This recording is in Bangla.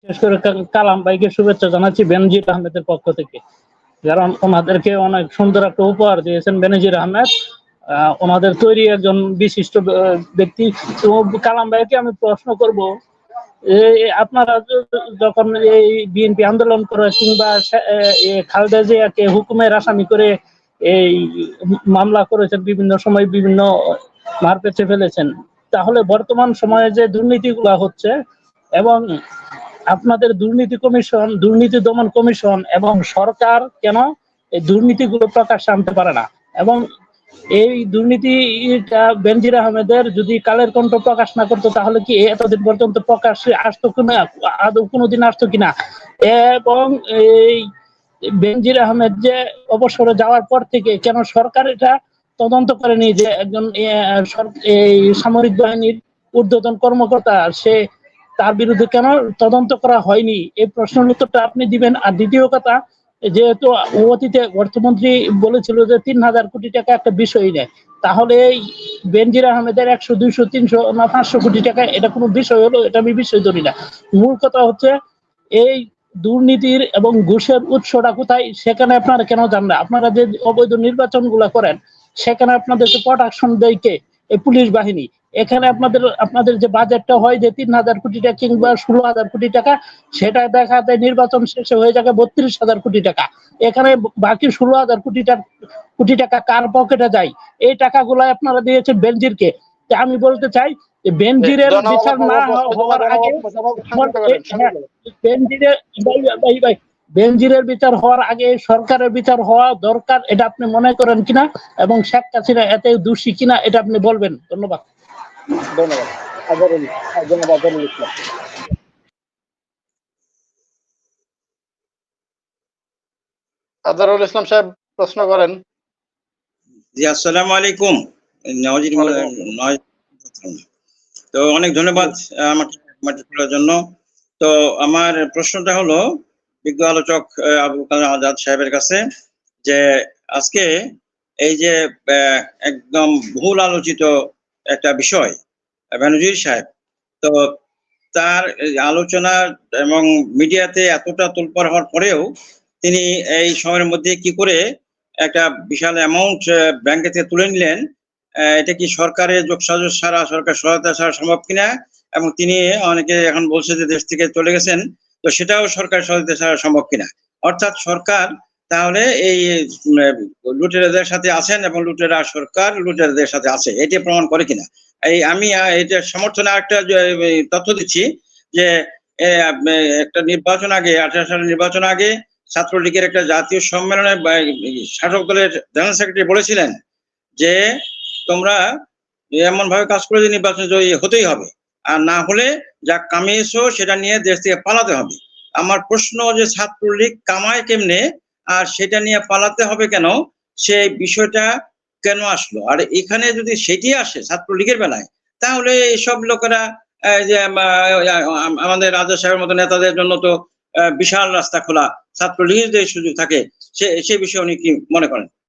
বিশেষ করে কালাম ভাইকে শুভেচ্ছা জানাচ্ছি বেনজির আহমেদের পক্ষ থেকে, কারণ ওনাদেরকে অনেক সুন্দর একটা উপহার দিয়েছেন বেনজির আহমেদ। ওনাদের তৈরি একজন বিশিষ্ট ব্যক্তি। তো কালাম ভাইকে আমি প্রশ্ন করব, আপনারা যখন এই বিএনপি আন্দোলন করে কিংবা খালেদা জিয়াকে হুকুমের আসামি করে এই মামলা করেছেন, বিভিন্ন সময় বিভিন্ন মারপেটে ফেলেছেন, তাহলে বর্তমান সময়ে যে দুর্নীতিগুলো হচ্ছে এবং আপনাদের দুর্নীতি কমিশন, দুর্নীতি দমন কমিশন এবং সরকার কেন এই দুর্নীতিগুলো প্রকাশ্যে আনতে পারে না? এবং এই দুর্নীতিটা বেনজির আহমেদের যদি কালের কণ্ঠ প্রকাশ না করতো তাহলে কি এতদিন পর্যন্ত প্রকাশ্যে আসতো কিনা, আদৌ কোনোদিন আসতো কিনা? এবং এই বেনজির আহমেদ যে অবসরে যাওয়ার পর থেকে কেন সরকার এটা তদন্ত করেনি যে একজন এই সামরিক বাহিনীর ঊর্ধ্বতন কর্মকর্তা, সে তার বিরুদ্ধে কেন তদন্ত করা হয়নি? এই প্রশ্নের উত্তরটা আপনি দিবেন। আর দ্বিতীয় কথা, যেহেতু অতীতে অর্থমন্ত্রী বলেছিল যে ৩,০০০ কোটি টাকা একটা বিষয় নেই, তাহলে বেনজির আহমেদের ১০০, ২০০, ৩০০ না ৫০০ কোটি টাকা এটা কোনো বিষয় হলো? এটা আমি বিষয় ধরি না। মূল কথা হচ্ছে এই দুর্নীতির এবং ঘুষের উৎসটা কোথায়, সেখানে আপনারা কেন যান না? আপনারা যে অবৈধ নির্বাচন গুলা করেন সেখানে আপনাদেরকে প্রোটেকশন দেয় কে? এই পুলিশ বাহিনী। এখানে আপনাদের যে বাজেটটা হয় যে ৩,০০০ কোটি টাকা কিংবা ১৬,০০০ কোটি টাকা, সেটা দেখা যায় নির্বাচন শেষে হয়ে যাবে ৩২,০০০ কোটি টাকা। এখানে বাকি ১৬,০০০ কোটি টাকা কার পকেটে যায়? এই টাকাগুলো আপনারা দিয়েছেন বেনজিরকে। আমি বলতে চাই যে বেনজিরের বিচার না হওয়ার আগে, বেনজিরের বিচার হওয়ার আগে সরকারের বিচার হওয়া দরকার, এটা আপনি মনে করেন কিনা? এবং শেখ হাসিনা এতে দোষী কিনা এটা আপনি বলবেন। ধন্যবাদ। আজহারুল ইসলাম সাহেব প্রশ্ন করেন। জি, আসসালামু আলাইকুম। তো অনেক ধন্যবাদ আমাকে করার জন্য। তো আমার প্রশ্নটা হলো বিজ্ঞ আলোচক আবুল কালাম আজাদ সাহেবের কাছে, যে আজকে এই যে একদম ভুল আলোচিত একটা বিষয় বেনজির সাহেব, তো তার আলোচনা এবং মিডিয়াতে এতটা তোলপাড় হওয়ার পরেও তিনি এই সময়ের মধ্যে কি করে একটা বিশাল অ্যামাউন্ট ব্যাংকে থেকে তুলে নিলেন? এটা কি সরকারের যোগসাজশ ছাড়া, সরকার সহায়তা ছাড়া সম্ভব কিনা? এবং তিনি অনেকে এখন বলছে যে দেশ থেকে চলে গেছেন, তো সেটাও সরকার সহায়তা ছাড়া সম্ভব কিনা? অর্থাৎ সরকার তাহলে এই লুটেরাদের সাথে আছেন এবং লুটেরা সরকার লুটেরাদের সাথে আছে, এটি প্রমাণ করে কিনা? এই আমি এটা সমর্থনে একটা তথ্য দিচ্ছি যে একটা নির্বাচন আগে, 18 সালের নির্বাচন আগে ছাত্রলীগের একটা জাতীয় সম্মেলনে শাসক দলের জেনারেল সেক্রেটারি বলেছিলেন যে তোমরা এমন ভাবে কাজ করে যে নির্বাচন জয়ী হতেই হবে, আর না হলে যা কামিয়েছো সেটা নিয়ে দেশ থেকে পালাতে হবে। আমার প্রশ্ন যে ছাত্রলীগ কামায় কেমনে আর সেটা নিয়ে পালাতে হবে কেন, সেই বিষয়টা কেন আসলো? আর এখানে যদি সেটি আসে ছাত্রলীগের বেলায়, তাহলে এইসব লোকেরা যে আমাদের রাজা সাহেবের মতো নেতাদের জন্য তো বিশাল রাস্তা খোলা, ছাত্রলীগের যে সুযোগ থাকে সে বিষয়ে উনি কি মনে করেন?